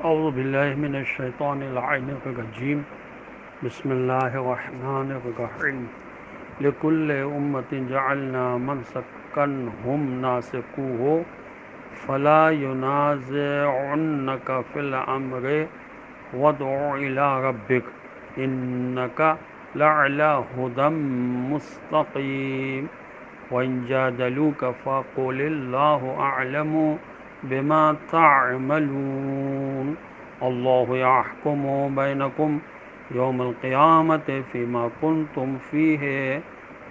اعوذ باللہ من الشیطان اللعین الرجیم بسم اللہ الرحمن الرحیم لکل امت جعلنا منسکا ہم ناسکوہ فلا ینازعنک فی الامر وادع الی ربک انک لعلی ھدی مستقیم وَإِن جَادَلُوكَ فَقُلِ اللَّهُ أَعْلَمُ بِمَا تَعْمَلُونَ اللَّهُ يَحْكُمُ بَيْنَكُمْ يَوْمَ الْقِيَامَةِ فِيمَا كُنْتُمْ فِيهِ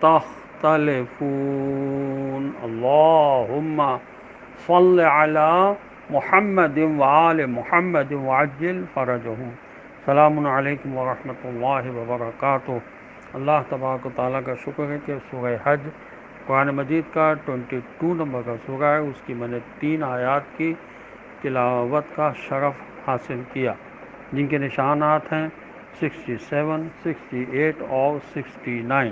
تَخْتَلِفُونَ اللهم صل على محمد وآل محمد وعجل فرجهم. السلام علیکم ورحمۃ اللہ وبرکاتہ. اللہ تبارک و تعالیٰ کا شکر ہے کہ سورہ حج قرآن مجید کا 22 نمبر کا سورہ ہے، اس کی میں نے 3 آیات کی تلاوت کا شرف حاصل کیا، جن کے نشانات ہیں 67، 68 اور 69.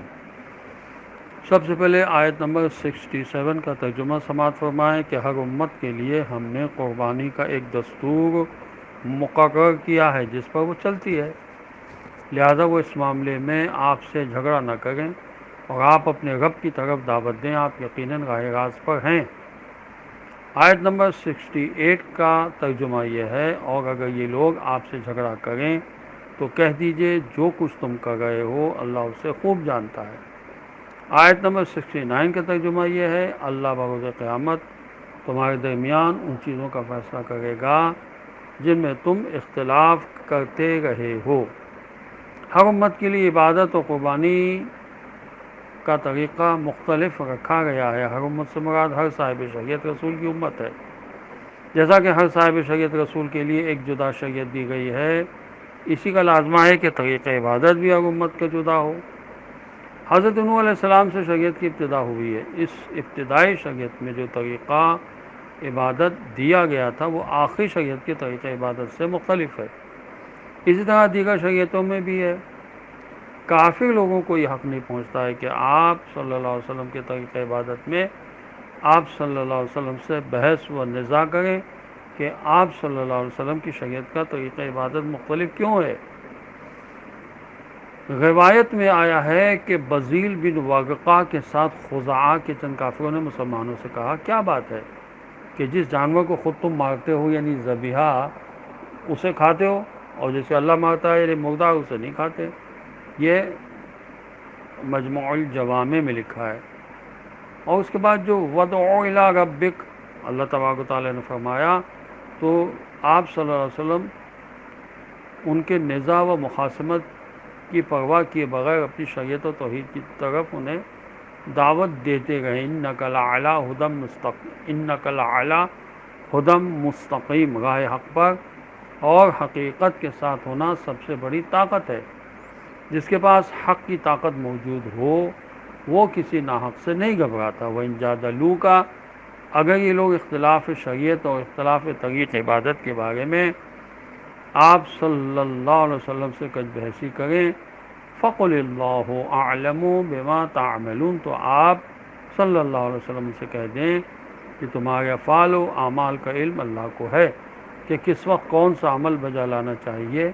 سب سے پہلے آیت نمبر 67 کا ترجمہ سماعت فرمائیں کہ ہر امت کے لیے ہم نے قربانی کا ایک دستور مقرر کیا ہے جس پر وہ چلتی ہے، لہذا وہ اس معاملے میں آپ سے جھگڑا نہ کریں اور آپ اپنے رب کی طرف دعوت دیں، آپ یقیناً راہ راست پر ہیں. آیت نمبر 68 کا ترجمہ یہ ہے، اور اگر یہ لوگ آپ سے جھگڑا کریں تو کہہ دیجئے جو کچھ تم کر رہے ہو اللہ اسے خوب جانتا ہے. آیت نمبر 69 کا ترجمہ یہ ہے، اللہ بروز قیامت تمہارے درمیان ان چیزوں کا فیصلہ کرے گا جن میں تم اختلاف کرتے رہے ہو. ہر امت کے لیے عبادت اور قربانی کا طریقہ مختلف رکھا گیا ہے. ہر امت سے مراد ہر صاحب شریعت رسول کی امت ہے، جیسا کہ ہر صاحب شریعت رسول کے لیے ایک جدا شریعت دی گئی ہے، اسی کا لازمہ ہے کہ طریقہ عبادت بھی ہر امت کا جدا ہو. حضرت نوح علیہ السلام سے شریعت کی ابتدا ہوئی ہے. اس ابتدائی شریعت میں جو طریقہ عبادت دیا گیا تھا وہ آخری شریعت کے طریقہ عبادت سے مختلف ہے. اسی طرح دیگر شریعتوں میں بھی ہے. کافر لوگوں کو یہ حق نہیں پہنچتا ہے کہ آپ صلی اللہ علیہ وسلم کے طریقہ عبادت میں آپ صلی اللہ علیہ وسلم سے بحث و نزاع کریں کہ آپ صلی اللہ علیہ وسلم کی شریعت کا طریقہ عبادت مختلف کیوں ہے. روایت میں آیا ہے کہ بزیل بن ورقہ کے ساتھ خزاعہ کے چند کافروں نے مسلمانوں سے کہا، کیا بات ہے کہ جس جانور کو خود تم مارتے ہو یعنی ذبیحہ اسے کھاتے ہو، اور جسے اللہ مارتا ہے یعنی مردہ اسے نہیں کھاتے. یہ مجموع الجوامع میں لکھا ہے. اور اس کے بعد جو وَادْعُ إِلَىٰ رَبِّكَ اللہ تبارک و تعالیٰ نے فرمایا، تو آپ صلی اللہ علیہ وسلم ان کے نزاع و مخاصمت کی پرواہ کیے بغیر اپنی شریعت و توحید کی طرف انہیں دعوت دیتے رہے. إِنَّكَ لَعَلَىٰ ھُدًى مستقیم، راہ حق پر اور حقیقت کے ساتھ ہونا سب سے بڑی طاقت ہے. جس کے پاس حق کی طاقت موجود ہو وہ کسی ناحق سے نہیں گھبراتا. وَإِن جَادَلُوكَ اگر یہ لوگ اختلاف شریعت اور اختلاف طریق عبادت کے بارے میں آپ صلی اللہ علیہ وسلم سے کج بحثی کریں فَقُلِ اللَّهُ أَعْلَمُ بِمَا تَعْمَلُونَ تو آپ صلی اللہ علیہ وسلم سے کہہ دیں کہ تمہارے افعال و اعمال کا علم اللہ کو ہے کہ کس وقت کون سا عمل بجا لانا چاہیے،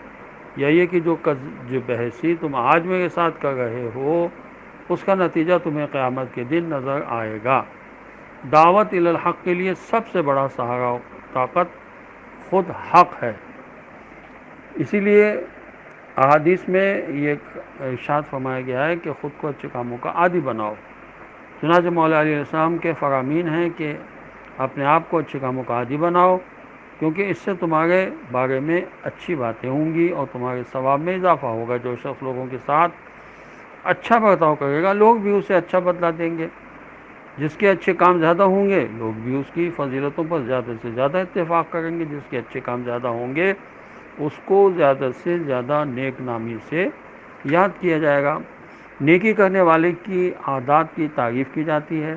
یا یہ کہ جو بحثی تم آج میرے ساتھ کر رہے ہو اس کا نتیجہ تمہیں قیامت کے دن نظر آئے گا. دعوت الی الحق کے لیے سب سے بڑا سہارا و طاقت خود حق ہے. اسی لیے احادیث میں یہ ارشاد فرمایا گیا ہے کہ خود کو اچھے کاموں کا عادی بناؤ. چنانچہ مولا علیہ السلام کے فرامین ہیں کہ اپنے آپ کو اچھے کاموں کا عادی بناؤ، کیونکہ اس سے تمہارے بارے میں اچھی باتیں ہوں گی اور تمہارے ثواب میں اضافہ ہوگا. جو شخص لوگوں کے ساتھ اچھا برتاؤ کرے گا لوگ بھی اسے اچھا بدلہ دیں گے. جس کے اچھے کام زیادہ ہوں گے لوگ بھی اس کی فضیلتوں پر زیادہ سے زیادہ اتفاق کریں گے. جس کے اچھے کام زیادہ ہوں گے اس کو زیادہ سے زیادہ نیک نامی سے یاد کیا جائے گا. نیکی کرنے والے کی عادات کی تعریف کی جاتی ہے،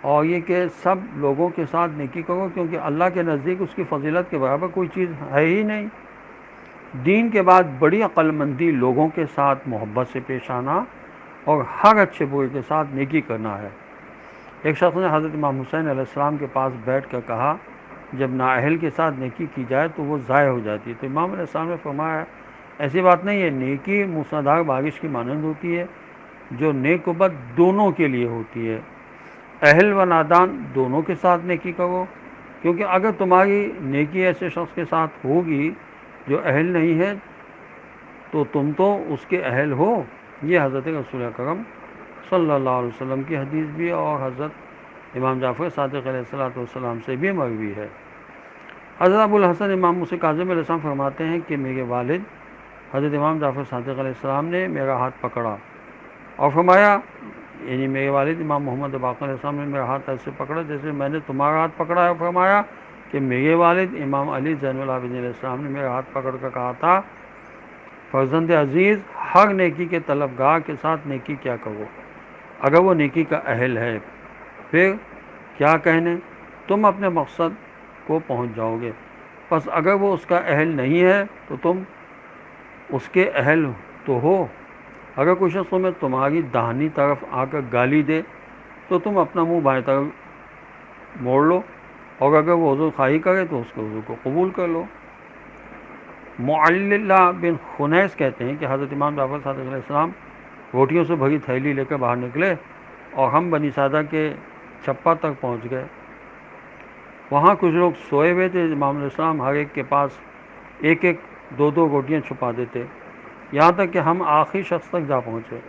اور یہ کہ سب لوگوں کے ساتھ نیکی کرو، کیونکہ اللہ کے نزدیک اس کی فضیلت کے برابر کوئی چیز ہے ہی نہیں. دین کے بعد بڑی عقل مندی لوگوں کے ساتھ محبت سے پیش آنا اور ہر اچھے برے کے ساتھ نیکی کرنا ہے. ایک شخص نے حضرت امام حسین علیہ السلام کے پاس بیٹھ کر کہا جب نااہل کے ساتھ نیکی کی جائے تو وہ ضائع ہو جاتی ہے۔ تو امام علیہ السلام نے فرمایا ایسی بات نہیں ہے، نیکی موسلادھار بارش کی مانند ہوتی ہے جو نیک و بد دونوں کے لیے ہوتی ہے، اہل و نادان دونوں کے ساتھ نیکی کرو، کیونکہ اگر تمہاری نیکی ایسے شخص کے ساتھ ہوگی جو اہل نہیں ہے تو تم تو اس کے اہل ہو۔ یہ حضرت رسول اکرم صلی اللہ علیہ وسلم کی حدیث بھی اور حضرت امام جعفر صادق علیہ السلام سے بھی مروی ہے۔ حضرت ابو الحسن امام موسیٰ کاظم علیہ السلام فرماتے ہیں کہ میرے والد حضرت امام جعفر صادق علیہ السلام نے میرا ہاتھ پکڑا اور فرمایا، یعنی میرے والد امام محمد باقر علیہ السلام نے میرا ہاتھ ایسے پکڑا جیسے میں نے تمہارا ہاتھ پکڑا ہے، اور فرمایا کہ میرے والد امام علی زین العابدین علیہ السلام نے میرا ہاتھ پکڑ کر کہا تھا، فرزند عزیز، ہر نیکی کے طلبگار کے ساتھ نیکی کیا کرو اگر وہ نیکی کا اہل ہے، پھر کیا کہنے، تم اپنے مقصد کو پہنچ جاؤ گے، پس اگر وہ اس کا اہل نہیں ہے تو تم اس کے اہل تو ہو۔ اگر کوئی شخص تمہیں تمہاری داہنی طرف آ کر گالی دے تو تم اپنا منہ بائیں طرف موڑ لو، اور اگر وہ حضور خواہی کرے تو اس کے حضور کو قبول کر لو۔ معلّہ بن خنیس کہتے ہیں کہ حضرت امام جعفر صادق علیہ السلام روٹیوں سے بھری تھیلی لے کر باہر نکلے اور ہم بنی سعدہ کے چھپا تک پہنچ گئے۔ وہاں کچھ لوگ سوئے ہوئے تھے، امام علیہ السلام ہر ایک کے پاس ایک ایک دو دو روٹیاں چھپا دیتے، یہاں تک کہ ہم آخری شخص تک جا پہنچے۔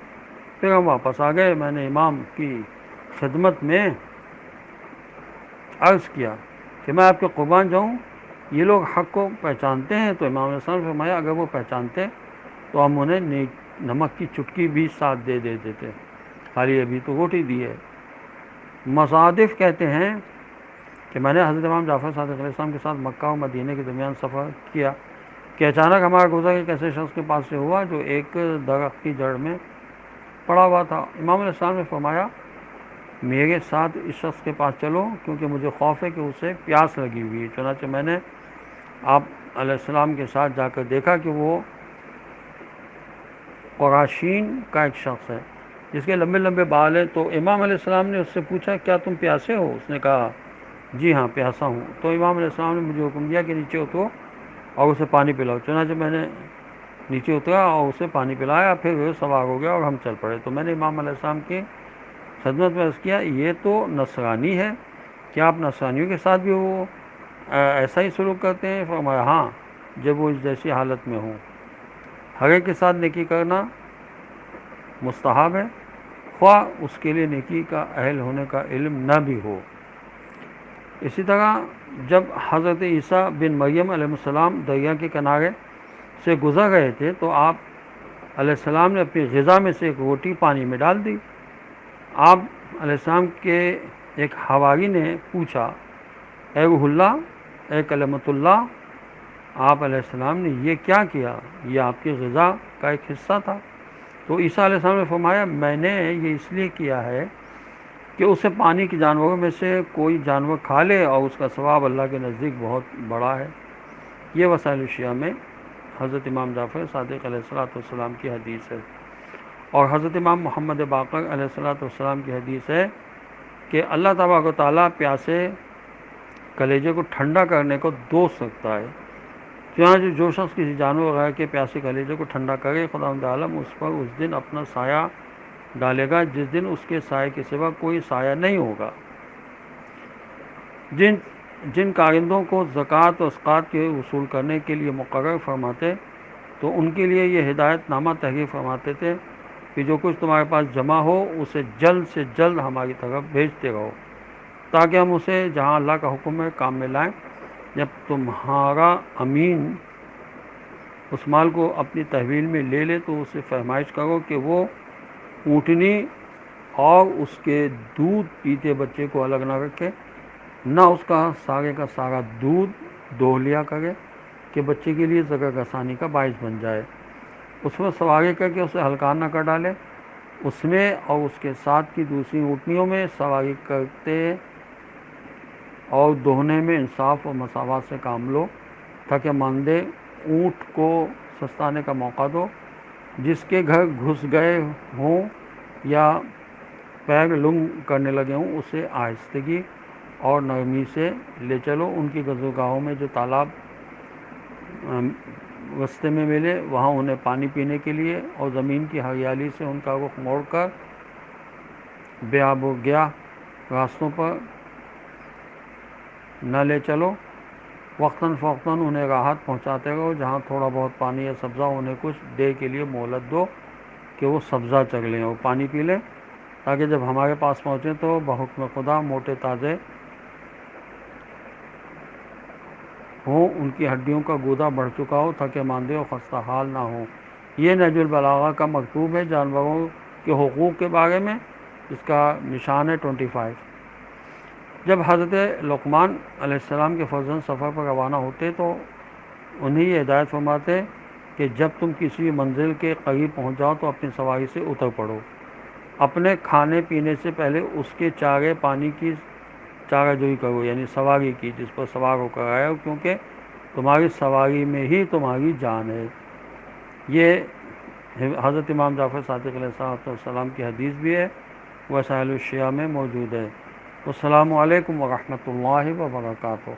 پھر ہم واپس آ گئے۔ میں نے امام کی خدمت میں عرض کیا کہ میں آپ کے قربان جاؤں، یہ لوگ حق کو پہچانتے ہیں؟ تو امام علیہ السلام نے فرمایا اگر وہ پہچانتے تو ہم انہیں نمک کی چٹکی بھی ساتھ دے دیتے، خالی ابھی تو روٹی دی ہے۔ مصادف کہتے ہیں کہ میں نے حضرت امام جعفر صادق علیہ السلام کے ساتھ مکہ اور مدینہ کے درمیان سفر کیا کہ اچانک ہمارا گزر ایک ایسے شخص کے پاس سے ہوا جو ایک درخت کی جڑ میں پڑا ہوا تھا۔ امام علیہ السلام نے فرمایا میرے ساتھ اس شخص کے پاس چلو کیونکہ مجھے خوف ہے کہ اسے پیاس لگی ہوئی ہے۔ چنانچہ میں نے آپ علیہ السلام کے ساتھ جا کر دیکھا کہ وہ قراشین کا ایک شخص ہے جس کے لمبے لمبے بال ہیں۔ تو امام علیہ السلام نے اس سے پوچھا کیا تم پیاسے ہو؟ اس نے کہا جی ہاں پیاسا ہوں۔ تو امام علیہ السلام نے مجھے حکم دیا کہ نیچے اترو اور اسے پانی پلاؤ۔ چنانچہ میں نے نیچے اترا اور اسے پانی پلایا، پھر وہ سوار ہو گیا اور ہم چل پڑے۔ تو میں نے امام علیہ السلام کی خدمت میں عرض کیا یہ تو نصرانی ہے، کیا آپ نصرانیوں کے ساتھ بھی وہ ایسا ہی سلوک کرتے ہیں؟ فرمایا ہاں، جب وہ اس جیسی حالت میں ہوں۔ ہر ایک کے ساتھ نیکی کرنا مستحب ہے، خواہ اس کے لیے نیکی کا اہل ہونے کا علم نہ بھی ہو۔ اسی طرح جب حضرت عیسیٰ بن مریم علیہ السلام دریا کے کنارے سے گزر رہے تھے تو آپ علیہ السلام نے اپنی غذا میں سے ایک روٹی پانی میں ڈال دی۔ آپ علیہ السلام کے ایک حواری نے پوچھا اے روح اللہ، اے کلمۃ اللہ، آپ علیہ السلام نے یہ کیا کیا؟ یہ آپ کی غذا کا ایک حصہ تھا۔ تو عیسیٰ علیہ السلام نے فرمایا میں نے یہ اس لیے کیا ہے کہ اسے پانی کے جانوروں میں سے کوئی جانور کھا لے اور اس کا ثواب اللہ کے نزدیک بہت بڑا ہے۔ یہ وسائل الشیعہ میں حضرت امام جعفر صادق علیہ السلام کی حدیث ہے، اور حضرت امام محمد باقر علیہ السلام کی حدیث ہے کہ اللہ تبارک و تعالیٰ پیاسے کلیجے کو ٹھنڈا کرنے کو دوست رکھتا ہے، چنانچہ جو شخص کسی جانور وغیرہ کے پیاسے کلیجے کو ٹھنڈا کرے خداوند عالم اس پر اس دن اپنا سایہ ڈالے گا جس دن اس کے سائے کے سوا کوئی سایہ نہیں ہوگا۔ جن کارندوں کو زکوٰۃ و اسقاط کے وصول کرنے کے لیے مقرر فرماتے تو ان کے لیے یہ ہدایت نامہ تحریر فرماتے تھے کہ جو کچھ تمہارے پاس جمع ہو اسے جلد سے جلد ہماری طرف بھیجتے رہو تاکہ ہم اسے جہاں اللہ کا حکم ہے کام میں لائیں۔ جب تمہارا امین اس مال کو اپنی تحویل میں لے لے تو اسے فرمائش کرو کہ وہ اونٹنی اور اس کے دودھ پیتے بچے کو الگ نہ رکھے، نہ اس کا سارا دودھ دوہ لیا کرے کہ بچے کے لیے ذکر آسانی کا باعث بن جائے۔ اس میں سواری کر کے اسے ہلکان نہ کر ڈالے۔ اس میں اور اس کے ساتھ کی دوسری اونٹنیوں میں سواری کرتے اور دوہنے میں انصاف اور مساوات سے کام لو تاکہ ماندے اونٹ کو سستانے کا موقع دو۔ جس کے گھر گھس گئے ہوں یا پیر لنگ کرنے لگے ہوں اسے آہستگی اور نرمی سے لے چلو. ان کی گزرگاہوں میں جو تالاب رستے میں ملے وہاں انہیں پانی پینے کے لیے اور زمین کی ہریالی سے ان کا رخ موڑ کر بے آب و گیا راستوں پر نہ لے چلو. وقتاً فوقتاً انہیں راحت پہنچاتے رہو. جہاں تھوڑا بہت پانی یا سبزہ انہیں کچھ دیر کے لیے مہلت دو کہ وہ سبزہ چکھ لیں اور پانی پی لیں، تاکہ جب ہمارے پاس پہنچیں تو بحکم خدا موٹے تازے ہوں، ان کی ہڈیوں کا گودا بڑھ چکا ہو، تھکے ماندے اور خستہ حال نہ ہوں. یہ نہج البلاغہ کا مکتوب ہے جانوروں کے حقوق کے بارے میں، اس کا نشان ہے 25. جب حضرت لقمان علیہ السلام کے فرزند سفر پر روانہ ہوتے تو انہیں یہ ہدایت فرماتے کہ جب تم کسی منزل کے قریب پہنچ جاؤ تو اپنی سواری سے اتر پڑو. اپنے کھانے پینے سے پہلے اس کے چارے پانی کی چارہ جوئی کرو، یعنی سواری کی جس پر سوار ہو کر آئے ہو، کیونکہ تمہاری سواری میں ہی تمہاری جان ہے. یہ حضرت امام جعفر صادق علیہ السلام کی حدیث بھی ہے، وسائل الشیعہ میں موجود ہے. السلام علیکم ورحمۃ اللہ وبرکاتہ.